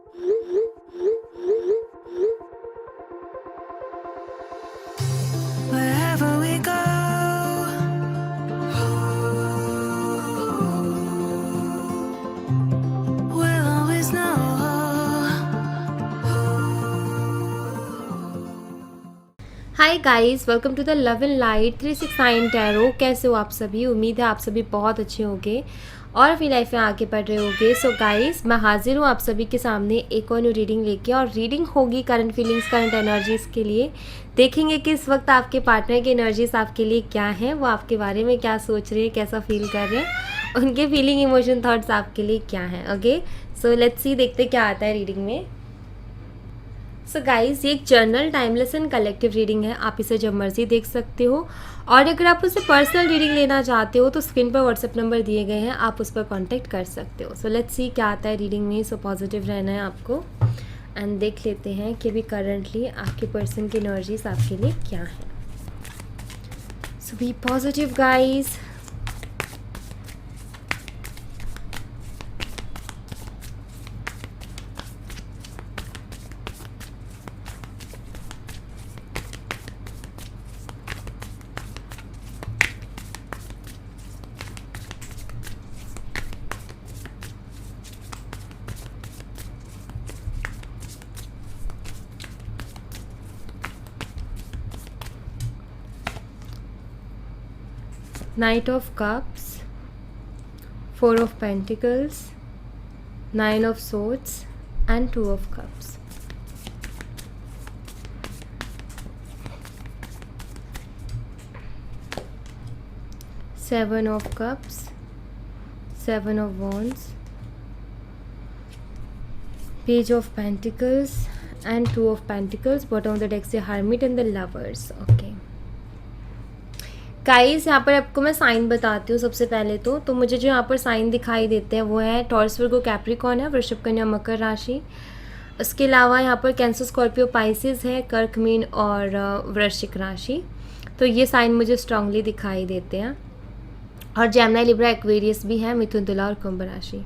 Wherever we go, we'll always know. Hi guys, welcome to the love and light 369 tarot. कैसे हो आप सभी? उम्मीद है आप सभी बहुत अच्छे होंगे और अपनी लाइफ में आगे बढ़ रहे होंगे। सो गाइस, मैं हाजिर हूँ आप सभी के सामने एक और न्यू रीडिंग लेके, और रीडिंग होगी करंट फीलिंग्स, करंट एनर्जीज़ के लिए। देखेंगे कि इस वक्त आपके पार्टनर की एनर्जीज आपके लिए क्या हैं, वो आपके बारे में क्या सोच रहे हैं, कैसा फील कर रहे हैं, उनके फीलिंग, इमोशन, थॉट्स आपके लिए क्या हैं। ओके, सो लेट्स सी, देखते क्या आता है रीडिंग में। सो गाइस, ये एक journal, timeless and collective reading है। आप इसे जब मर्जी देख सकते हो, और अगर आप उससे पर्सनल रीडिंग लेना चाहते हो तो स्क्रीन पर व्हाट्सएप नंबर दिए गए हैं, आप उस पर कांटेक्ट कर सकते हो। सो लेट्स सी क्या आता है रीडिंग में। सो पॉजिटिव रहना है आपको, एंड देख लेते हैं कि अभी करंटली आपके पर्सन की एनर्जीज आपके लिए क्या है। So be positive guys. Knight of Cups, Four of Pentacles, Nine of Swords, and Two of Cups. Seven of Cups, Seven of Wands, Page of Pentacles, and Two of Pentacles. Bottom of the deck से Hermit and the Lovers. Okay. Guys, यहाँ पर आपको मैं sign बताती हूँ। सबसे पहले तो मुझे जो यहाँ पर साइन दिखाई देते हैं वो है टॉरस, वर्गो, कैप्रिकॉर्न है, वृषभ, कन्या, मकर राशि। उसके अलावा यहाँ पर कैंसर, स्कॉर्पियो, पाइसेस है, कर्क, मीन और वृश्चिक राशि। तो ये साइन मुझे स्ट्रांगली दिखाई देते हैं। और जेमिनी, लिब्रा, एक्वेरियस भी है, मिथुन, तुला और कुंभ राशि।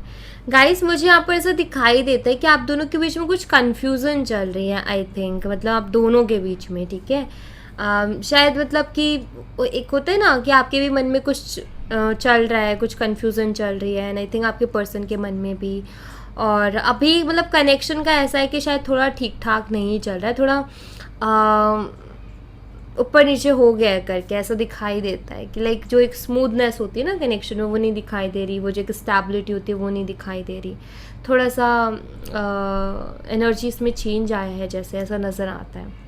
गाइस, मुझे यहाँ पर ऐसा दिखाई देता है कि आप दोनों के बीच में कुछ कन्फ्यूज़न चल रही है। आई थिंक मतलब आप दोनों के बीच में, ठीक है। शायद मतलब कि एक होता है ना कि आपके भी मन में कुछ चल रहा है, कुछ कन्फ्यूज़न चल रही है, एंड आई थिंक आपके पर्सन के मन में भी। और अभी मतलब कनेक्शन का ऐसा है कि शायद थोड़ा ठीक ठाक नहीं चल रहा है, थोड़ा ऊपर नीचे हो गया है करके ऐसा दिखाई देता है कि लाइक जो एक स्मूथनेस होती है ना कनेक्शन में, वो नहीं दिखाई दे रही, वो जो एक स्टेबिलिटी होती है वो नहीं दिखाई दे रही। थोड़ा सा एनर्जी इसमें चेंज आया है, जैसे ऐसा नज़र आता है।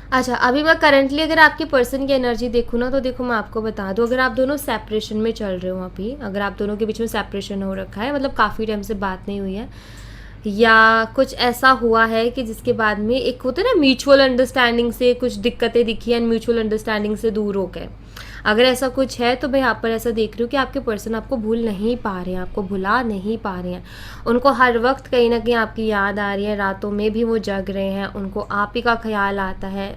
अच्छा, अभी मैं करंटली अगर आपके पर्सन की एनर्जी देखूँ ना, तो देखो मैं आपको बता दूँ, अगर आप दोनों सेपरेशन में चल रहे हो अभी, अगर आप दोनों के बीच में सेपरेशन हो रखा है, मतलब काफ़ी टाइम से बात नहीं हुई है, या कुछ ऐसा हुआ है कि जिसके बाद में एक होता है ना म्यूचुअल अंडरस्टैंडिंग से कुछ दिक्कतें दिखी एंड म्यूचुअल अंडरस्टैंडिंग से दूर हो गए, अगर ऐसा कुछ है तो मैं यहाँ पर ऐसा देख रही हूँ कि आपके पर्सन आपको भूल नहीं पा रहे हैं, आपको भुला नहीं पा रहे हैं। उनको हर वक्त कहीं ना कहीं आपकी याद आ रही है, रातों में भी वो जग रहे हैं, उनको आप ही का ख्याल आता है,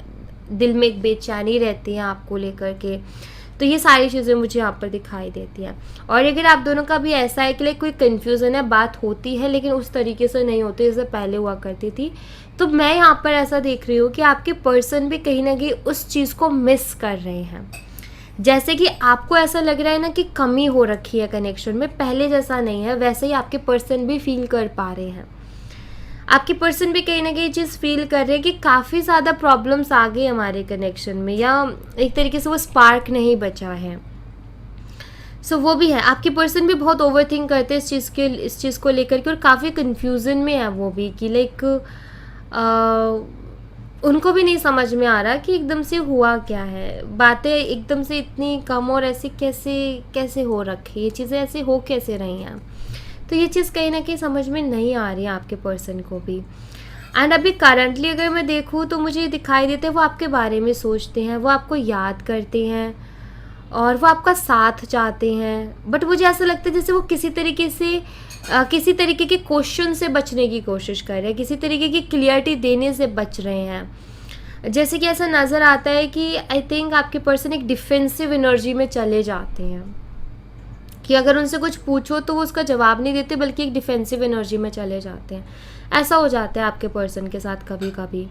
दिल में एक बेचैनी रहती है आपको लेकर के। तो ये सारी चीज़ें मुझे यहाँ पर दिखाई देती हैं। और अगर आप दोनों का भी ऐसा है कि लाइक कोई कन्फ्यूज़न है, बात होती है लेकिन उस तरीके से नहीं होती जैसे पहले हुआ करती थी, तो मैं यहाँ पर ऐसा देख रही हूँ कि आपके पर्सन भी कहीं ना कहीं उस चीज़ को मिस कर रहे हैं। जैसे कि आपको ऐसा लग रहा है ना कि कमी हो रखी है कनेक्शन में, पहले जैसा नहीं है, वैसे ही आपके पर्सन भी फील कर पा रहे हैं। आपके पर्सन भी कहीं ना कहीं चीज़ फील कर रहे हैं कि काफ़ी ज़्यादा प्रॉब्लम्स आ गई हमारे कनेक्शन में, या एक तरीके से वो स्पार्क नहीं बचा है। सो वो भी है, आपके पर्सन भी बहुत ओवरथिंक करते हैं इस चीज़ को लेकर के, और काफ़ी कन्फ्यूज़न में है वो भी कि लाइक उनको भी नहीं समझ में आ रहा कि एकदम से हुआ क्या है, बातें एकदम से इतनी कम और ऐसे कैसे कैसे हो रखी, ये चीज़ें ऐसे हो कैसे रही हैं। तो ये चीज़ कहीं ना कहीं समझ में नहीं आ रही है आपके पर्सन को भी। एंड अभी करंटली अगर मैं देखूँ तो मुझे दिखाई देता है वो आपके बारे में सोचते हैं, वो आपको याद करते हैं और वो आपका साथ चाहते हैं। बट मुझे ऐसा लगता है जैसे वो किसी किसी तरीके के क्वेश्चन से बचने की कोशिश कर रहे हैं, किसी तरीके की क्लियरिटी देने से बच रहे हैं। जैसे कि ऐसा नज़र आता है कि आई थिंक आपके पर्सन एक डिफेंसिव एनर्जी में चले जाते हैं कि अगर उनसे कुछ पूछो तो वो उसका जवाब नहीं देते, बल्कि एक डिफेंसिव एनर्जी में चले जाते हैं। ऐसा हो जाता है आपके पर्सन के साथ कभी कभी।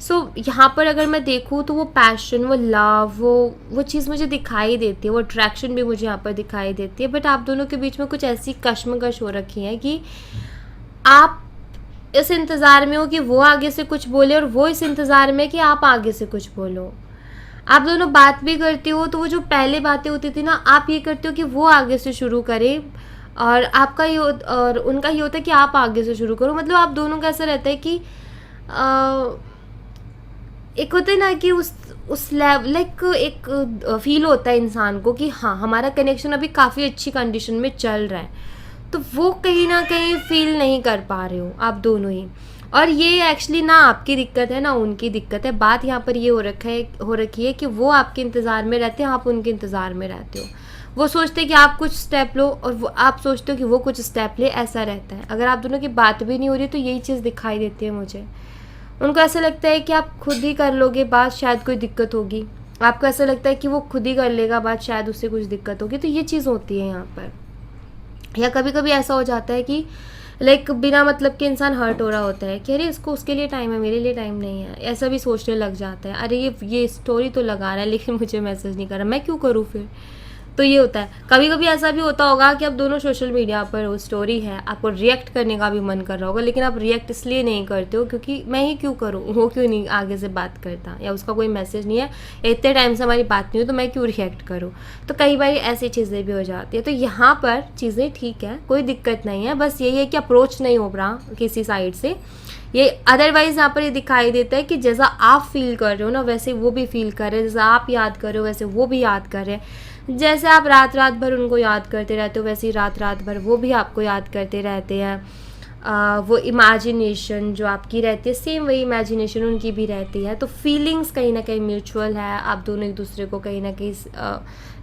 सो यहाँ पर अगर मैं देखूँ तो वो पैशन, वो लव, वो चीज़ मुझे दिखाई देती है, वो अट्रैक्शन भी मुझे यहाँ पर दिखाई देती है। बट आप दोनों के बीच में कुछ ऐसी कश्मकश हो रखी है कि आप इस इंतज़ार में हो कि वो आगे से कुछ बोले, और वो इस इंतज़ार में कि आप आगे से कुछ बोलो। आप दोनों बात भी करते हो तो वो जो पहले बातें होती थी ना, आप ये करते हो कि वो आगे से शुरू करे, और आपका ये और उनका ये होता है कि आप आगे से शुरू करो। मतलब आप दोनों का ऐसा रहता है कि एक होता है ना कि उस लेवल, लाइक एक फील होता है इंसान को कि हाँ हमारा कनेक्शन अभी काफ़ी अच्छी कंडीशन में चल रहा है, तो वो कहीं ना कहीं फील नहीं कर पा रहे हो आप दोनों ही। और ये एक्चुअली ना आपकी दिक्कत है ना उनकी दिक्कत है। बात यहाँ पर ये हो रखी है कि वो आपके इंतज़ार में रहते हैं, आप उनके इंतज़ार में रहते हो। वो सोचते हैं कि आप कुछ स्टेप लो और वो आप सोचते हो कि वो कुछ स्टेप ले, ऐसा रहता है। अगर आप दोनों की बात भी नहीं हो रही तो यही चीज़ दिखाई देती है मुझे। उनको ऐसा लगता है कि आप खुद ही कर लोगे बात, शायद कोई दिक्कत होगी। आपको ऐसा लगता है कि वो खुद ही कर लेगा बात, शायद उससे कुछ दिक्कत होगी। तो ये चीज़ होती है यहाँ पर। या कभी कभी ऐसा हो जाता है कि लाइक बिना मतलब के इंसान हर्ट हो रहा होता है कि अरे इसको उसके लिए टाइम है, मेरे लिए टाइम नहीं है, ऐसा भी सोचने लग जाता है। अरे ये स्टोरी तो लगा रहा है लेकिन मुझे मैसेज नहीं कर रहा, मैं क्यों करूँ फिर। तो ये होता है। कभी कभी ऐसा भी होता होगा कि आप दोनों सोशल मीडिया पर वो स्टोरी है, आपको रिएक्ट करने का भी मन कर रहा होगा, लेकिन आप रिएक्ट इसलिए नहीं करते हो क्योंकि मैं ही क्यों करूँ, वो क्यों नहीं आगे से बात करता, या उसका कोई मैसेज नहीं है, इतने टाइम से हमारी बात नहीं हुई तो मैं क्यों रिएक्ट करूँ। तो कई बार ऐसी चीज़ें भी हो जाती है। तो यहाँ पर चीज़ें ठीक है, कोई दिक्कत नहीं है, बस यही है कि अप्रोच नहीं हो रहा किसी साइड से ये। अदरवाइज़ यहाँ पर ये दिखाई देता है कि जैसा आप फील कर रहे हो ना वैसे वो भी फील कर रहे हैं, जैसा आप याद कर रहे हो वैसे वो भी याद कर रहे हैं। जैसे आप रात रात भर उनको याद करते रहते हो वैसे ही रात रात भर वो भी आपको याद करते रहते हैं। वो इमेजिनेशन जो आपकी रहती है सेम वही इमेजिनेशन उनकी भी रहती है। तो फीलिंग्स कहीं ना कहीं म्यूचुअल है, आप दोनों एक दूसरे को कहीं ना कहीं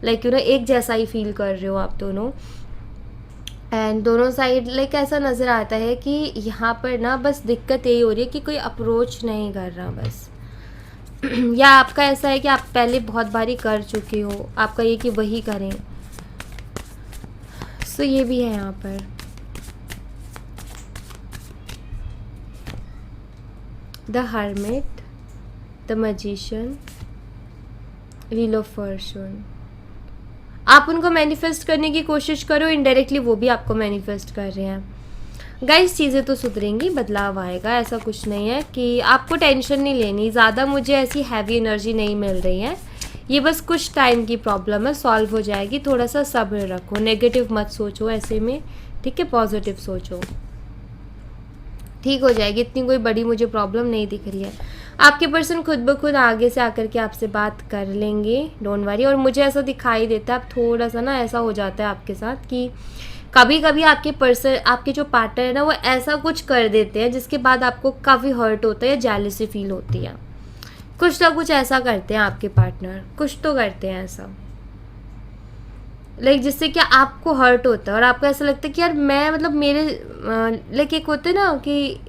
लाइक एक जैसा ही फील कर रहे हो आप दोनों। एंड दोनों साइड लाइक ऐसा नज़र आता है कि यहाँ पर ना बस दिक्कत यही हो रही है कि कोई अप्रोच नहीं कर रहा बस। या आपका ऐसा है कि आप पहले बहुत बारी कर चुके हो, आपका ये कि वही करें। सो ये भी है यहाँ पर। The hermit, the magician, wheel of Fortune. आप उनको मैनिफेस्ट करने की कोशिश करो, इनडायरेक्टली वो भी आपको मैनिफेस्ट कर रहे हैं। गाइस चीज़ें तो सुधरेंगी, बदलाव आएगा, ऐसा कुछ नहीं है कि आपको टेंशन नहीं लेनी ज़्यादा। मुझे ऐसी हैवी एनर्जी नहीं मिल रही है, ये बस कुछ टाइम की प्रॉब्लम है, सॉल्व हो जाएगी। थोड़ा सा सब्र रखो, नेगेटिव मत सोचो ऐसे में, ठीक है, पॉजिटिव सोचो, ठीक हो जाएगी। इतनी कोई बड़ी मुझे प्रॉब्लम नहीं दिख रही है। आपके पर्सन खुद ब खुद आगे से आकर के आपसे बात कर लेंगे, डोंट वरी। और मुझे ऐसा दिखाई देता है, आप थोड़ा सा ना ऐसा हो जाता है आपके साथ कि कभी कभी आपके पर्सन, आपके जो पार्टनर है ना, वो ऐसा कुछ कर देते हैं जिसके बाद आपको काफ़ी हर्ट होता है, जेलसी फील होती है। कुछ ना कुछ ऐसा करते हैं आपके पार्टनर, कुछ तो करते हैं ऐसा लाइक जिससे कि आपको हर्ट होता है और आपको ऐसा लगता है कि यार मैं मतलब मेरे लाइक एक होते ना कि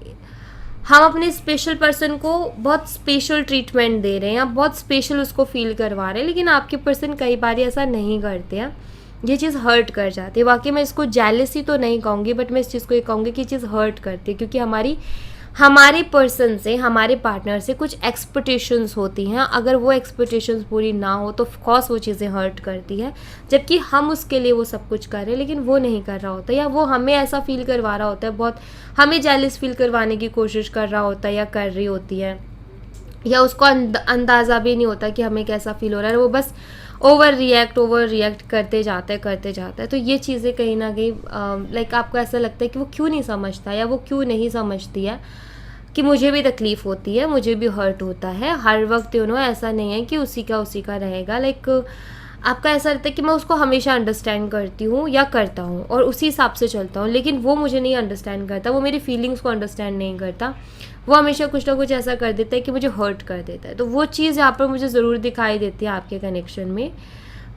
हम अपने स्पेशल पर्सन को बहुत स्पेशल ट्रीटमेंट दे रहे हैं या बहुत स्पेशल उसको फील करवा रहे हैं, लेकिन आपके पर्सन कई बार ऐसा नहीं करते हैं। ये चीज़ हर्ट कर जाती है। वाकई मैं इसको जेलसी तो नहीं कहूँगी, बट मैं इस चीज़ को ये कहूँगी कि ये चीज़ हर्ट करती है, क्योंकि हमारे पर्सन से, हमारे पार्टनर से कुछ एक्सपेक्टेशंस होती हैं। अगर वो एक्सपेक्टेशंस पूरी ना हो तो ऑफकोर्स वो चीज़ें हर्ट करती है, जबकि हम उसके लिए वो सब कुछ कर रहे हैं लेकिन वो नहीं कर रहा होता, या वो हमें ऐसा फील करवा रहा होता है, बहुत हमें जेलस फील करवाने की कोशिश कर रहा होता है या कर रही होती है, या उसको अंदाज़ा भी नहीं होता कि हमें कैसा फील हो रहा है, वो बस ओवर रिएक्ट करते जाता है। तो ये चीज़ें कहीं ना कहीं लाइक आपको ऐसा लगता है कि वो क्यों नहीं समझता या वो क्यों नहीं समझती है कि मुझे भी तकलीफ़ होती है, मुझे भी हर्ट होता है हर वक्त। ऐसा नहीं है कि उसी का रहेगा। लाइक आपका ऐसा रहता है कि मैं उसको हमेशा अंडरस्टैंड करती हूँ या करता हूँ और उसी हिसाब से चलता हूँ, लेकिन वो मुझे नहीं अंडरस्टैंड करता, वो मेरी फीलिंग्स को अंडरस्टैंड नहीं करता, वो हमेशा कुछ ना कुछ ऐसा कर देता है कि मुझे हर्ट कर देता है। तो वो चीज़ यहाँ पर मुझे ज़रूर दिखाई देती है आपके कनेक्शन में।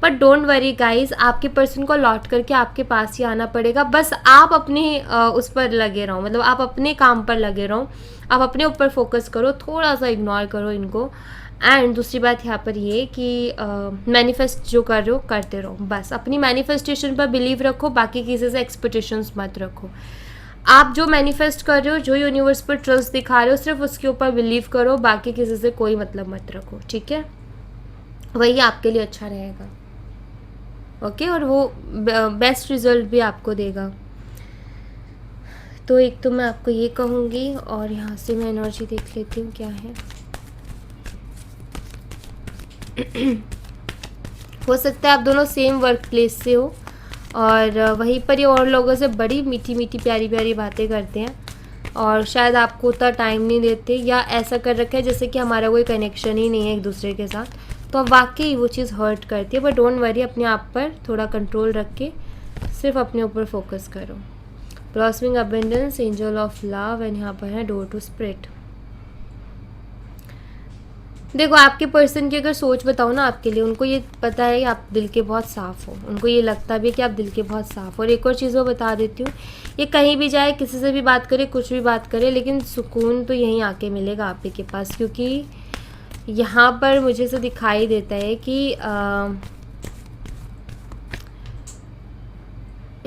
पर डोंट वरी गाइज, आपके पर्सन को लौट करके आपके पास ही आना पड़ेगा। बस आप अपने उस पर लगे रहो, मतलब आप अपने काम पर लगे रहो, आप अपने ऊपर फोकस करो, थोड़ा सा इग्नोर करो इनको। एंड दूसरी बात यहाँ पर ये कि मैनिफेस्ट जो कर रहे हो करते रहो, बस अपनी मैनिफेस्टेशन पर बिलीव रखो, बाकी किसी से एक्सपेक्टेशंस मत रखो। आप जो मैनिफेस्ट कर रहे हो, जो यूनिवर्स पर ट्रस्ट दिखा रहे हो, सिर्फ उसके ऊपर बिलीव करो, बाकी किसी से कोई मतलब मत रखो, ठीक है? वही आपके लिए अच्छा रहेगा, ओके? और वो बेस्ट रिजल्ट भी आपको देगा। तो एक तो मैं आपको ये कहूँगी, और यहाँ से मैं एनर्जी देख लेती हूँ क्या है। हो सकता है आप दोनों सेम वर्क प्लेस से हो और वहीं पर ही और लोगों से बड़ी मीठी मीठी प्यारी प्यारी बातें करते हैं, और शायद आपको उतना टाइम नहीं देते, या ऐसा कर रखा है जैसे कि हमारा कोई कनेक्शन ही नहीं है एक दूसरे के साथ। तो अब वाकई वो चीज़ हर्ट करती है। बट डोंट वरी, अपने आप पर थोड़ा कंट्रोल रख के सिर्फ अपने ऊपर फोकस करो। Blossoming abundance, angel of love, and यहाँ पर है डोर टू स्प्रिट। देखो, आपके पर्सन की अगर सोच बताओ ना आपके लिए, उनको ये पता है कि आप दिल के बहुत साफ़ हो, उनको ये लगता भी है कि आप दिल के बहुत साफ़ हो। और एक और चीज़ वो बता देती हूँ, ये कहीं भी जाए, किसी से भी बात करे, कुछ भी बात करे, लेकिन सुकून तो यहीं आके मिलेगा आप ही के पास। क्योंकि यहाँ पर मुझे से दिखाई देता है कि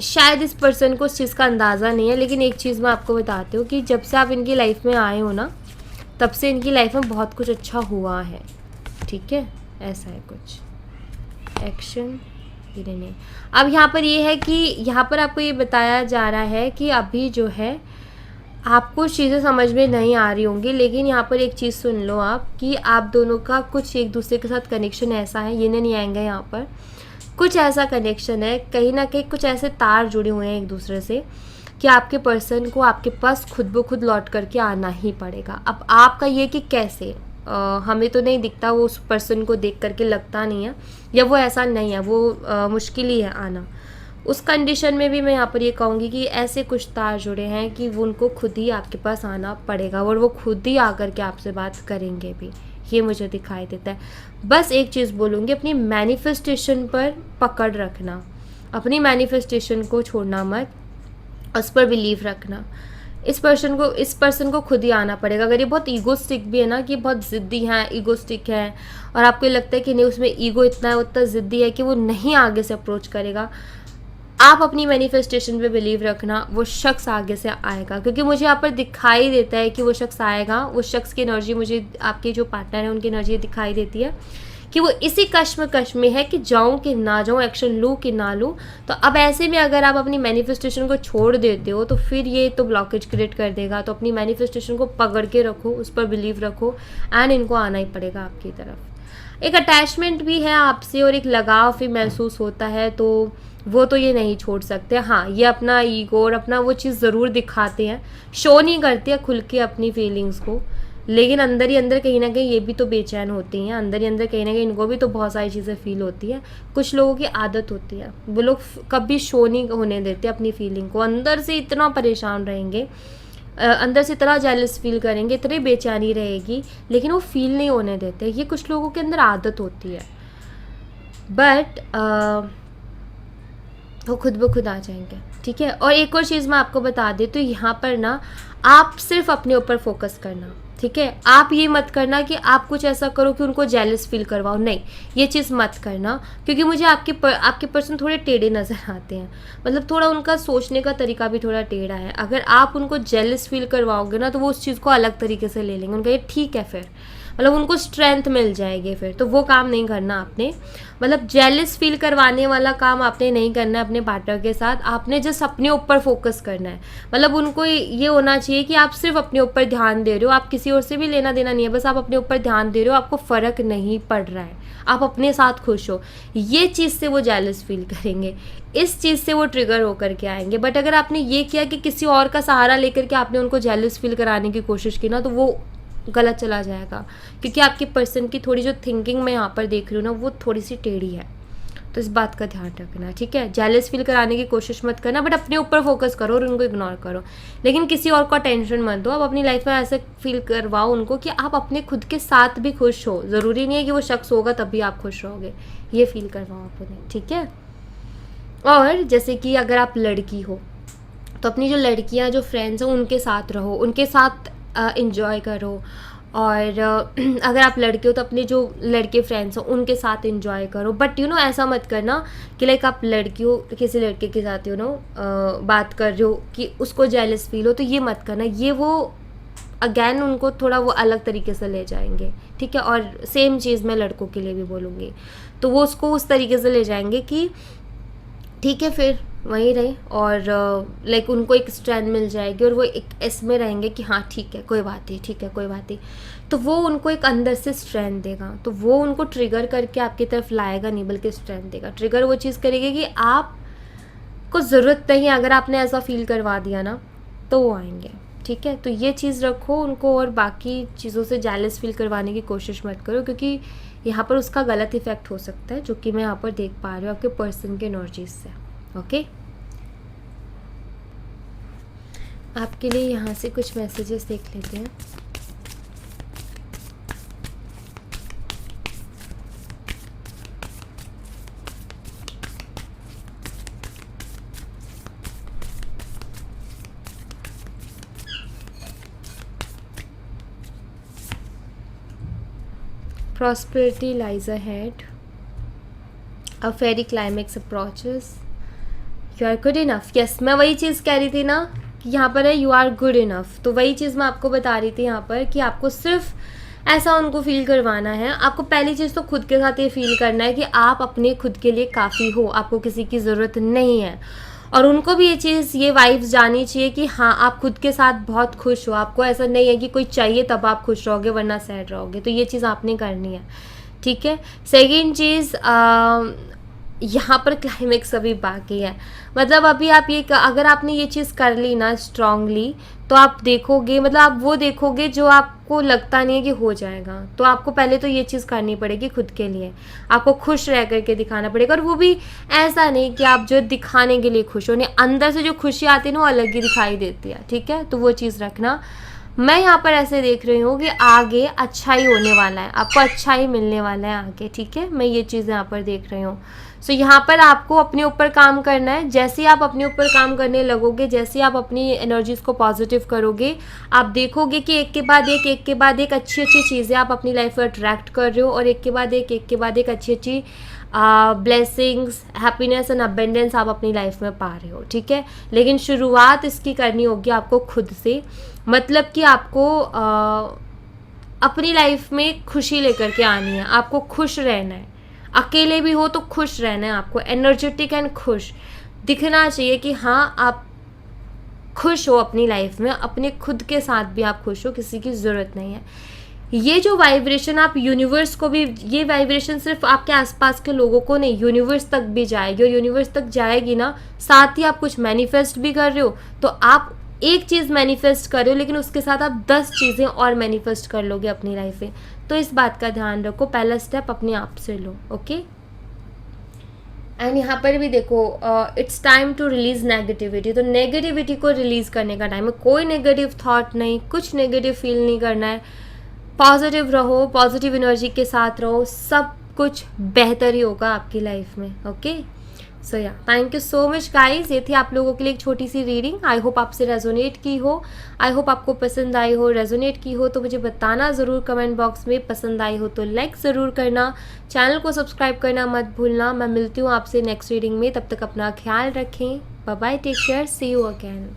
शायद इस पर्सन को उस चीज़ का अंदाज़ा नहीं है, लेकिन एक चीज़ मैं आपको बताती हूँ कि जब से आप इनकी लाइफ में आए हो ना, तब से इनकी लाइफ में बहुत कुछ अच्छा हुआ है, ठीक है? ऐसा है कुछ एक्शन धीरे नहीं। अब यहाँ पर ये है कि यहाँ पर आपको ये बताया जा रहा है कि अभी जो है आपको चीज़ें समझ में नहीं आ रही होंगी, लेकिन यहाँ पर एक चीज़ सुन लो आप कि आप दोनों का कुछ एक दूसरे के साथ कनेक्शन ऐसा है, ये नहीं आएंगे यहाँ पर, कुछ ऐसा कनेक्शन है, कहीं ना कहीं कुछ ऐसे तार जुड़े हुए हैं एक दूसरे से कि आपके पर्सन को आपके पास खुद ब खुद लौट करके आना ही पड़ेगा। अब आपका ये कि कैसे, हमें तो नहीं दिखता, वो उस पर्सन को देख करके लगता नहीं है, या वो ऐसा नहीं है, वो मुश्किल ही है आना। उस कंडीशन में भी मैं यहाँ पर ये कहूँगी कि ऐसे कुछ तार जुड़े हैं कि वो उनको खुद ही आपके पास आना पड़ेगा, और वो खुद ही आकर के आपसे बात करेंगे भी, ये मुझे दिखाई देता है। बस एक चीज़ बोलूँगी, अपनी मैनिफेस्टेशन पर पकड़ रखना, अपनी मैनिफेस्टेशन को छोड़ना मत, उस पर बिलीव रखना। इस पर्सन को खुद ही आना पड़ेगा। अगर ये बहुत ईगोस्टिक भी है ना, कि बहुत ज़िद्दी हैं, ईगोस्टिक है, और आपको लगता है कि नहीं उसमें ईगो इतना है, उतना ज़िद्दी है कि वो नहीं आगे से अप्रोच करेगा, आप अपनी मैनिफेस्टेशन पे बिलीव रखना, वो शख्स आगे से आएगा। क्योंकि मुझे यहाँ पर दिखाई देता है कि वो शख्स आएगा, वो शख्स की एनर्जी मुझे, आपके जो पार्टनर है उनकी एनर्जी दिखाई देती है कि वो इसी कश्मकश में है कि जाऊं कि ना जाऊं, एक्शन लूं कि ना लूं। तो अब ऐसे में अगर आप अपनी मैनिफेस्टेशन को छोड़ देते हो तो फिर ये तो ब्लॉकेज क्रिएट कर देगा। तो अपनी मैनिफेस्टेशन को पकड़ के रखो, उस पर बिलीव रखो, एंड इनको आना ही पड़ेगा आपकी तरफ। एक अटैचमेंट भी है आपसे और एक लगाव भी महसूस होता है, तो वो तो ये नहीं छोड़ सकते। हाँ, ये अपना ईगो और अपना वो चीज़ ज़रूर दिखाते हैं, शो नहीं करते हैं खुल के अपनी फीलिंग्स को, लेकिन अंदर ही अंदर कहीं ना कहीं ये भी तो बेचैन होती हैं, अंदर ही अंदर कहीं ना कहीं इनको भी तो बहुत सारी चीज़ें फील होती है। कुछ लोगों की आदत होती है, वो लोग कभी शो नहीं होने देते अपनी फीलिंग को, अंदर से इतना परेशान रहेंगे, अंदर से इतना जेलस फील करेंगे, इतनी बेचैनी रहेगी, लेकिन वो फील नहीं होने देते। ये कुछ लोगों के अंदर आदत होती है, बट वो खुद ब खुद आ जाएंगे, ठीक है? और एक और चीज़ मैं आपको बता दें, तो यहाँ पर ना आप सिर्फ अपने ऊपर फोकस करना, ठीक है? आप ये मत करना कि आप कुछ ऐसा करो कि उनको जेलस फील करवाओ, नहीं, ये चीज़ मत करना। क्योंकि मुझे आपके पर्सन थोड़े टेढ़े नज़र आते हैं, मतलब थोड़ा उनका सोचने का तरीका भी थोड़ा टेढ़ा है। अगर आप उनको जेलस फील करवाओगे ना, तो वो उस चीज़ को अलग तरीके से ले लेंगे, उनका ये ठीक है, फिर मतलब उनको स्ट्रेंथ मिल जाएगी, फिर तो वो काम नहीं करना आपने। मतलब जेलस फील करवाने वाला काम आपने नहीं करना है अपने पार्टनर के साथ, आपने जस्ट अपने ऊपर फोकस करना है। मतलब उनको ये होना चाहिए कि आप सिर्फ अपने ऊपर ध्यान दे रहे हो, आप किसी और से भी लेना देना नहीं है, बस आप अपने ऊपर ध्यान दे रहे हो, आपको फ़र्क नहीं पड़ रहा है, आप अपने साथ खुश हो। ये चीज़ से वो जेलस फील करेंगे, इस चीज़ से वो ट्रिगर होकर के आएंगे। बट अगर आपने ये किया कि किसी और का सहारा लेकर के आपने उनको जेलस फील कराने की कोशिश की ना, तो वो गलत चला जाएगा। क्योंकि आपके पर्सन की थोड़ी जो थिंकिंग मैं यहाँ पर देख रही हूँ ना, वो थोड़ी सी टेढ़ी है, तो इस बात का ध्यान रखना, ठीक है। जेलस फील कराने की कोशिश मत करना, बट अपने ऊपर फोकस करो और उनको इग्नोर करो, लेकिन किसी और को टेंशन मत दो। आप अपनी लाइफ में ऐसे फील करवाओ उनको कि आप अपने खुद के साथ भी खुश हो। ज़रूरी नहीं है कि वो शख्स होगा तभी आप खुश रहोगे, ये फील करवाओ आप उन्हें, ठीक है। और जैसे कि अगर आप लड़की हो तो अपनी जो लड़कियां जो फ्रेंड्स हैं उनके साथ रहो, उनके साथ इंजॉय करो। और अगर आप लड़के हो तो अपने जो लड़के फ्रेंड्स हो उनके साथ इंजॉय करो। बट यू नो ऐसा मत करना कि लाइक आप लड़की हो किसी लड़के के साथ यू नो बात कर रहे हो कि उसको जेलस फील हो, तो ये मत करना। ये वो अगैन उनको थोड़ा वो अलग तरीके से ले जाएंगे, ठीक है। और सेम चीज़ मैं लड़कों के लिए भी बोलूँगी, तो वो उसको उस तरीके से ले जाएंगे कि ठीक है फिर वहीं रहे, और लाइक उनको एक स्ट्रेंथ मिल जाएगी और वो एक इसमें रहेंगे कि हाँ ठीक है कोई बात नहीं, ठीक है कोई बात नहीं। तो वो उनको एक अंदर से स्ट्रेंथ देगा, तो वो उनको ट्रिगर करके आपकी तरफ लाएगा नहीं बल्कि स्ट्रेंथ देगा। ट्रिगर वो चीज़ करेगी कि आपको ज़रूरत नहीं है, अगर आपने ऐसा फील करवा दिया ना तो वो आएंगे, ठीक है। तो ये चीज़ रखो उनको, और बाकी चीज़ों से जेलस फील करवाने की कोशिश मत करो, क्योंकि यहाँ पर उसका गलत इफेक्ट हो सकता है, जो कि मैं यहाँ पर देख पा रही हूँ आपके पर्सन के एनर्जीज से। ओके, आपके लिए यहाँ से कुछ मैसेजेस देख लेते हैं। Prosperity lies ahead. A fairy climax approaches. You are good enough. Yes, मैं वही चीज़ कह रही थी ना कि यहाँ पर है you are good enough. तो वही चीज़ मैं आपको बता रही थी यहाँ पर कि आपको सिर्फ ऐसा उनको फील करवाना है। आपको पहली चीज़ तो खुद के साथ ये फील करना है कि आप अपने खुद के लिए काफ़ी हो, आपको किसी की ज़रूरत नहीं है। और उनको भी ये चीज़, ये वाइब्स जानी चाहिए कि हाँ आप खुद के साथ बहुत खुश हो, आपको ऐसा नहीं है कि कोई चाहिए तब आप खुश रहोगे वरना सैड रहोगे। तो ये चीज़ आपने करनी है, ठीक है। सेकेंड चीज़, यहाँ पर क्लाइमेक्स अभी बाकी है। मतलब अभी आप ये अगर आपने ये चीज़ कर ली ना स्ट्रांगली, तो आप देखोगे, मतलब आप वो देखोगे जो आपको लगता नहीं है कि हो जाएगा। तो आपको पहले तो ये चीज़ करनी पड़ेगी खुद के लिए, आपको खुश रह करके दिखाना पड़ेगा। और वो भी ऐसा नहीं कि आप जो दिखाने के लिए खुश हो, नहीं, अंदर से जो खुशी आती है ना वो अलग ही दिखाई देती है, ठीक है। तो वो चीज़ रखना। मैं यहाँ पर ऐसे देख रही हूँ कि आगे अच्छा ही होने वाला है, आपको अच्छा ही मिलने वाला है आगे, ठीक है। मैं ये चीज़ यहाँ पर देख रही हूँ। सो यहाँ पर आपको अपने ऊपर काम करना है। जैसे ही आप अपने ऊपर काम करने लगोगे, जैसे ही आप अपनी एनर्जीज़ को पॉजिटिव करोगे, आप देखोगे कि एक के बाद एक अच्छी अच्छी चीज़ें आप अपनी लाइफ में अट्रैक्ट कर रहे हो, और एक के बाद एक अच्छी अच्छी ब्लेसिंग्स, हैप्पीनेस एंड अबेंडेंस आप अपनी लाइफ में पा रहे हो, ठीक है। लेकिन शुरुआत इसकी करनी होगी आपको खुद से। मतलब कि आपको अपनी लाइफ में खुशी लेकर के आनी है, आपको खुश रहना है। अकेले भी हो तो खुश रहना है, आपको एनर्जेटिक एंड खुश दिखना चाहिए कि हाँ आप खुश हो अपनी लाइफ में, अपने खुद के साथ भी आप खुश हो, किसी की ज़रूरत नहीं है। ये जो वाइब्रेशन आप यूनिवर्स को भी, ये वाइब्रेशन सिर्फ आपके आसपास के लोगों को नहीं, यूनिवर्स तक भी जाएगी। और यूनिवर्स तक जाएगी ना, साथ ही आप कुछ मैनिफेस्ट भी कर रहे हो। तो आप एक चीज़ मैनिफेस्ट कर रहे हो, लेकिन उसके साथ आप 10 चीज़ें और मैनिफेस्ट कर लोगे अपनी लाइफ में। तो इस बात का ध्यान रखो, पहला स्टेप अपने आप से लो, ओके। एंड यहाँ पर भी देखो, it's time to release negativity. तो नेगेटिविटी को रिलीज करने का टाइम है। कोई नेगेटिव थॉट नहीं, कुछ नेगेटिव फील नहीं करना है। पॉजिटिव रहो, पॉजिटिव एनर्जी के साथ रहो, सब कुछ बेहतर ही होगा आपकी लाइफ में, ओके। सो या thank you so much guys. ये थी आप लोगों के लिए एक छोटी सी रीडिंग। आई होप आपसे रेजोनेट की हो, आई होप आपको पसंद आई हो। रेजोनेट की हो तो मुझे बताना ज़रूर कमेंट बॉक्स में। पसंद आई हो तो लाइक ज़रूर करना, चैनल को सब्सक्राइब करना मत भूलना। मैं मिलती हूँ आपसे नेक्स्ट रीडिंग में, तब तक अपना ख्याल रखें। Bye bye, take care, see you again.